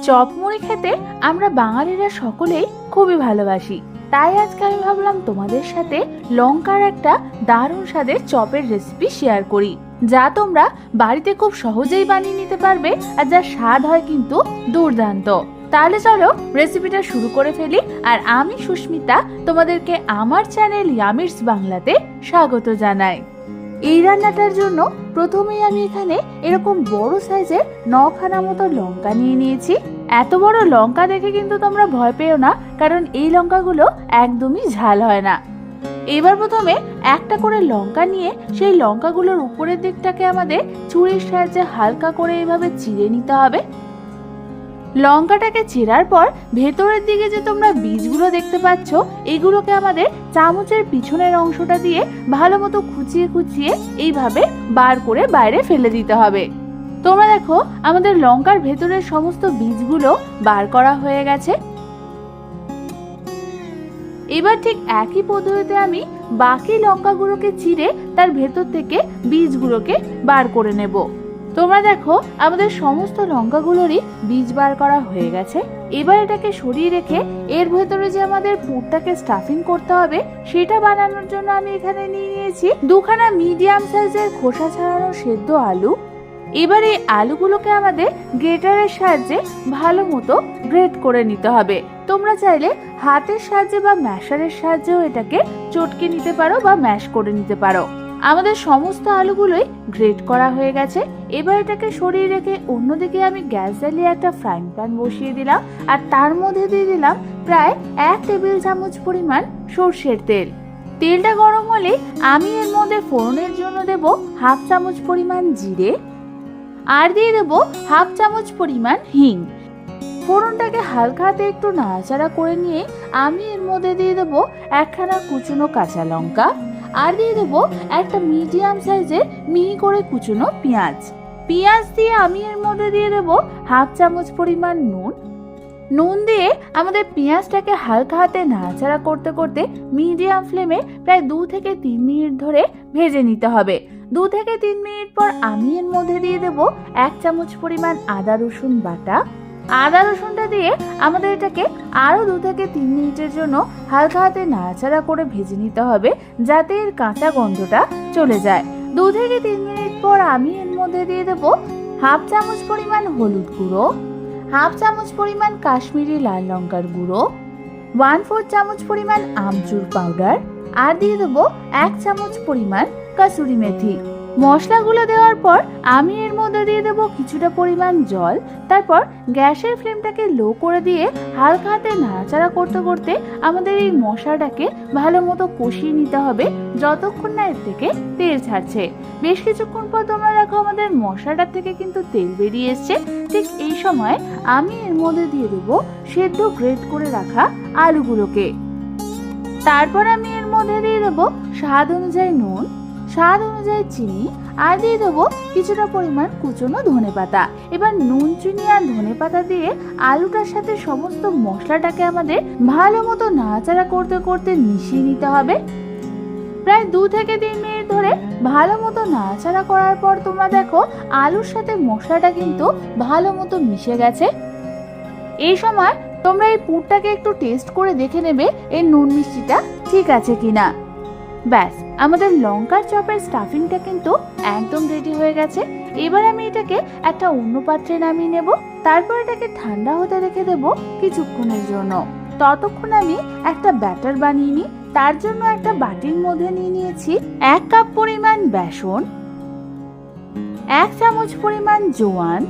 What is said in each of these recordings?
Chop মুড়ি খেতে আমরা বাঙালিরা সকলেই খুবই ভালোবাসি। তাই আজকে আমি ভাবলাম তোমাদের সাথে লঙ্কার একটা দারুণ স্বাদের চপের রেসিপি শেয়ার করি, যা তোমরা বাড়িতে খুব সহজেই বানিয়ে নিতে পারবে আর যার স্বাদ হয় কিন্তু দুর্দান্ত। তাহলে চলো রেসিপিটা শুরু করে ফেলি। আর আমি সুস্মিতা তোমাদেরকে আমার চ্যানেল ইয়ামিরস বাংলাতে স্বাগত জানাই। এই রান্নাটার জন্য প্রথমেই আমি এখানে এরকম বড় সাইজের 9খানা মতো লঙ্কা নিয়ে নিয়েছি। এত বড় লঙ্কা দেখে কিন্তু তোমরা ভয় পেও না, কারণ এই লঙ্কাগুলো একদমই ঝাল হয় না। এবার প্রথমে একটা করে লঙ্কা নিয়ে সেই লঙ্কাগুলোর উপরের দিকটাকে আমাদের ছুরির সাহায্যে হালকা করে এইভাবে চিড়ে নিতে হবে। লঙ্কাটাকে চিরার পর ভেতরের দিকে যে তোমরা বীজগুলো দেখতে পাচ্ছ, এগুলোকে আমাদের চামচের পিছনের অংশটা দিয়ে ভালো মতো খুঁচিয়ে খুঁচিয়ে এইভাবে বার করে বাইরে ফেলে দিতে হবে। তোমরা দেখো আমাদের লঙ্কার ভেতরের সমস্ত বীজগুলো বার করা হয়ে গেছে। এবার ঠিক একই পদ্ধতিতে আমি বাকি লঙ্কাগুলোকে চিড়ে তার ভেতর থেকে বীজগুলোকে বার করে নেব। তোমরা দেখো আমাদের সমস্ত লঙ্কাগুলোরই বীজ বার করা হয়ে গেছে। এবার এটাকে সরিয়ে রেখে এর ভেতরে যে আমাদের পুরটাকে স্টাফিং করতে হবে, সেটা বানানোর জন্য আমি এখানে নিয়ে নিয়েছি 2খানা মিডিয়াম সাইজের খোসা ছাড়ানো সেদ্ধ আলু। এবার এই আলুগুলোকে আমাদের গ্রেটারের সাহায্যে ভালো মতো গ্রেট করে নিতে হবে। তোমরা চাইলে হাতের সাহায্যে বা ম্যাশারের সাহায্যেও এটাকে চটকে নিতে পারো বা ম্যাশ করে নিতে পারো। আমাদের সমস্ত আলুগুলোই গ্রেট করা হয়ে গেছে। এবার এটাকে সরিয়ে রেখে অন্যদিকে আমি গ্যাস জ্বালিয়ে একটা ফ্রাইং প্যান বসিয়ে দিলাম, আর তার মধ্যে দিয়ে দিলাম প্রায় 1 টেবিল চামচ পরিমাণ সর্ষের তেল। তেলটা গরম হলে আমি এর মধ্যে ফোড়নের জন্য দেব 1/2 চামচ পরিমাণ জিরে, আর দিয়ে দেব 1/2 চামচ পরিমাণ হিং। ফোড়নটাকে হালকা হাতে একটু নাড়াচাড়া করে নিয়ে আমি এর মধ্যে দিয়ে দেবো 1খানা কুচনো কাঁচা লঙ্কা, আর দিয়ে দেবো একটা মিডিয়াম সাইজের মিহি করে কুচনো পেঁয়াজ দিয়ে আমি এর মধ্যে দিয়ে দেবো 1/2 চামচ পরিমাণ নুন দিয়ে আমাদের পেঁয়াজটাকে হালকা হাতে নাড়াচাড়া করতে করতে মিডিয়াম ফ্লেমে প্রায় 2 থেকে 3 মিনিট ধরে ভেজে নিতে হবে। 2 থেকে 3 মিনিট পর আমি এর মধ্যে দিয়ে দেবো 1 চামচ পরিমাণ আদা রসুন বাটা। আদা রসুনটা দিয়ে আমাদের এটাকে আরো 2 থেকে 3 মিনিটের জন্য হালকা হাতে নাড়াচাড়া করে ভেজে নিতে হবে, যাতে এর কাঁচা গন্ধটা চলে যায়। 2 থেকে 3 মিনিট পর আমি এর মধ্যে দিয়ে দেবো 1/2 চামচ পরিমাণ হলুদ গুঁড়ো, 1/2 চামচ পরিমাণ কাশ্মীরি লাল লঙ্কার গুঁড়ো, 1/4 চামচ পরিমাণ আমচুর পাউডার, আর দিয়ে দেবো 1 চামচ পরিমাণ কাসুরি মেথি। মশলাগুলো দেওয়ার পর আমি এর মধ্যে দিয়ে দেবো কিছুটা পরিমাণ জল। তারপর গ্যাসের ফ্লেমটাকে লো করে দিয়ে হালকা হাতে নাড়াচাড়া করতে করতে আমাদের এই মশলাটাকে ভালো মতো কষিয়ে নিতে হবে, যতক্ষণ না এর থেকে তেল ছাড়ছে। বেশ কিছুক্ষণ পর তোমরা দেখো আমাদের মশলাটার থেকে কিন্তু তেল বেরিয়ে এসছে। ঠিক এই সময় আমি এর মধ্যে দিয়ে দেবো সেদ্ধ গ্রেট করে রাখা আলুগুলোকে। তারপর আমি এর মধ্যে দিয়ে দেবো স্বাদ অনুযায়ী নুন, স্বাদ অনুযায়ী চিনি, আর দিয়ে দেবো কিছুটা পরিমাণ কুচনো ধনেপাতা। এবার নুন, চিনি আর ধনেপাতা দিয়ে আলুটার সাথে সমস্ত মশলাটাকে আমাদের ভালো মতো নাড়াচাড়া করতে করতে মিশিয়ে নিতে হবে। প্রায় 2 থেকে 3 মিনিট ধরে ভালো মতো নাড়াচাড়া করার পর তোমরা দেখো আলুর সাথে মশলাটা কিন্তু ভালো মতো মিশে গেছে। এই সময় তোমরা এই পুরটাকে একটু টেস্ট করে দেখে নেবে এর নুন মিষ্টিটা ঠিক আছে কিনা। ব্যাস, আমাদের লঙ্কার চপের স্টাফিংটা কিন্তু একদম রেডি হয়ে গেছে। এবার আমি এটাকে একটা অন্য পাত্রে নামিয়ে নেব। তারপর এটাকে ঠান্ডা হতে রেখে দেবো কিছুক্ষণের জন্য। ততক্ষণ আমি একটা ব্যাটার বানিয়ে নিই। তার জন্য একটা বাটির মধ্যে নিয়ে নিয়েছি 1 কাপ পরিমাণ বেসন, 1 চামচ পরিমাণ জোয়ান,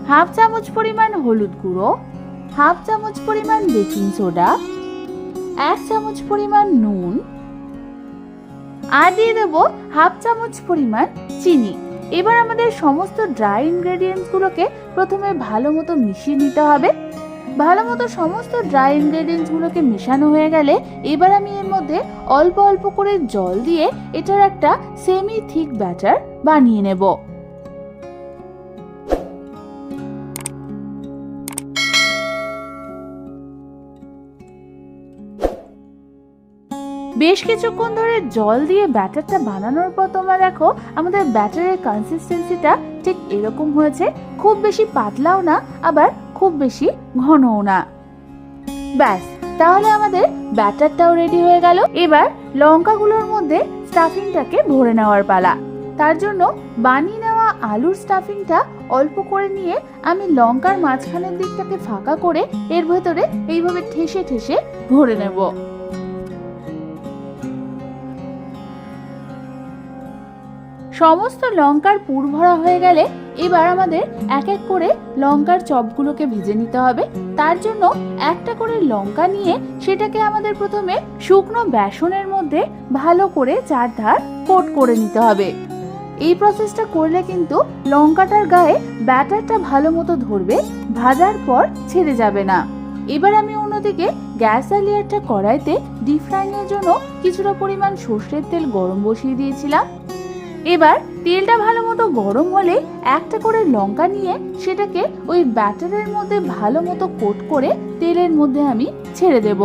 1/2 চামচ পরিমাণ হলুদ গুঁড়ো, 1/2 চামচ পরিমাণ বেকিং সোডা, 1 চামচ পরিমাণ নুন, আর দিয়ে দেবো 1/2 চামচ পরিমাণ চিনি। এবার আমাদের সমস্ত ড্রাই ইনগ্রেডিয়েন্টস গুলোকে প্রথমে ভালো মতো মিশিয়ে নিতে হবে। ভালো মতো সমস্ত ড্রাই ইনগ্রেডিয়েন্টস গুলোকে মেশানো হয়ে গেলে এবার আমি এর মধ্যে অল্প অল্প করে জল দিয়ে এটার একটা সেমি থিক ব্যাটার বানিয়ে নেব। বেশ কিছুক্ষণ ধরে জল দিয়ে ব্যাটারটা বানানোর পর তোমরা দেখো আমাদের ব্যাটারের কনসিস্টেন্সিটা ঠিক এরকম হয়েছে, খুব বেশি পাতলাও না আবার খুব বেশি ঘনও না। ব্যাস, তাহলে আমাদের ব্যাটারটাও রেডি হয়ে গেল। এবার লঙ্কাগুলোর মধ্যে স্টাফিংটাকে ভরে নেওয়ার পালা। তার জন্য বানিয়ে নেওয়া আলুর স্টাফিংটা অল্প করে নিয়ে আমি লঙ্কার মাঝখানের দিকটাকে ফাঁকা করে এর ভেতরে এইভাবে ঠেসে ঠেসে ভরে নেব। সমস্ত লঙ্কার পুর ভরা হয়ে গেলে এবার আমাদের এক এক করে লঙ্কার চপগুলোকে ভেজে নিতে হবে। তার জন্য একটা করে লঙ্কা নিয়ে সেটাকে আমাদের প্রথমে শুকনো বেসনের মধ্যে ভালো করে চারধার কোট করে নিতে হবে। এই প্রসেসটা করলে কিন্তু লঙ্কাটার গায়ে ব্যাটারটা ভালো মতো ধরবে, ভাজার পর ছেড়ে যাবে না। এবার আমি অন্যদিকে গ্যাস জ্বালিয়ে একটা কড়াইতে ডিপ ফ্রাইংয়ের জন্য কিছুটা পরিমাণ সর্ষের তেল গরম বসিয়ে দিয়েছিলাম। এবার তেলটা ভালো মতো গরম হলে একটা করে লঙ্কা নিয়ে সেটাকে ওই ব্যাটারের মধ্যে ভালো মতো কোট করে তেলের মধ্যে আমি ছেড়ে দেব।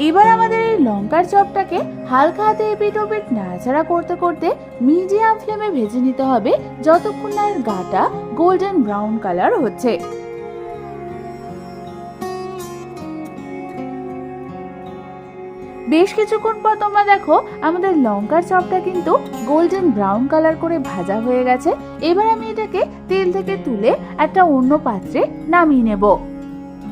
এবার আমাদের এই লঙ্কার চপটাকে হালকা হাতে এপিট ওপিট নাড়াচাড়া করতে করতে মিডিয়াম ফ্লেমে ভেজে নিতে হবে যতক্ষণ না এর গাটা গোল্ডেন ব্রাউন কালার হচ্ছে। বেশ কিছুক্ষণ পর তোমরা দেখো আমাদের লঙ্কার চপটা কিন্তু গোল্ডেন ব্রাউন কালার করে ভাজা হয়ে গেছে। এবার আমি এটাকে তেল থেকে তুলে একটা অন্য পাত্রে নামিয়ে নেব।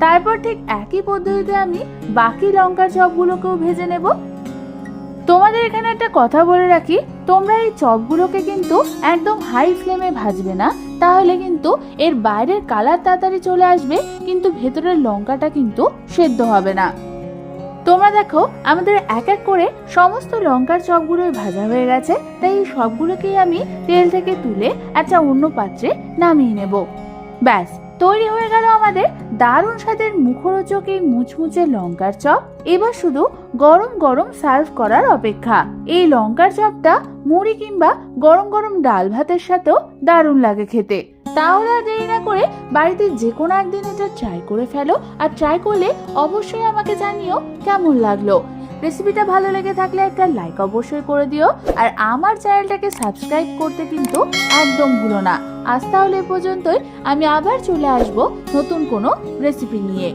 তারপর ঠিক একই পদ্ধতিতে আমি বাকি লঙ্কার চপগুলোকেও ভেজে নেব। তোমাদের এখানে একটা কথা বলে রাখি, তোমরা এই চপগুলোকে কিন্তু একদম হাই ফ্লেমে ভাজবে না, তাহলে কিন্তু এর বাইরের কালার তাড়াতাড়ি চলে আসবে কিন্তু ভেতরের লঙ্কাটা কিন্তু সেদ্ধ হবে না। তোমরা দেখো আমাদের এক এক করে সমস্ত লঙ্কার চপগুলোই ভাজা হয়ে গেছে, তাই এই সবগুলোকেই আমি তেল থেকে তুলে একটা অন্য পাত্রে নামিয়ে নেব। ব্যাস, তৈরি হয়ে গেল আমাদের দারুণ স্বাদের মুখরোচক এই মুচমুচে লঙ্কার চপ। এবার শুধু গরম গরম সার্ভ করার অপেক্ষা। এই লঙ্কার চপটা মুড়ি কিংবা গরম গরম ডাল ভাতের সাথেও দারুণ লাগে খেতে। তাহলে আর দেরি না করে বাড়িতে যে কোনো একদিন এটা ট্রাই করে ফেলো, আর ট্রাই করলে অবশ্যই আমাকে জানিও কেমন লাগলো। রেসিপিটা ভালো লেগে থাকলে একটা লাইক অবশ্যই করে দিও, আর আমার চ্যানেলটাকে সাবস্ক্রাইব করতে কিন্তু একদম ভুলো না। আজ তাহলে এ পর্যন্তই, আমি আবার চলে আসবো নতুন কোনো রেসিপি নিয়ে।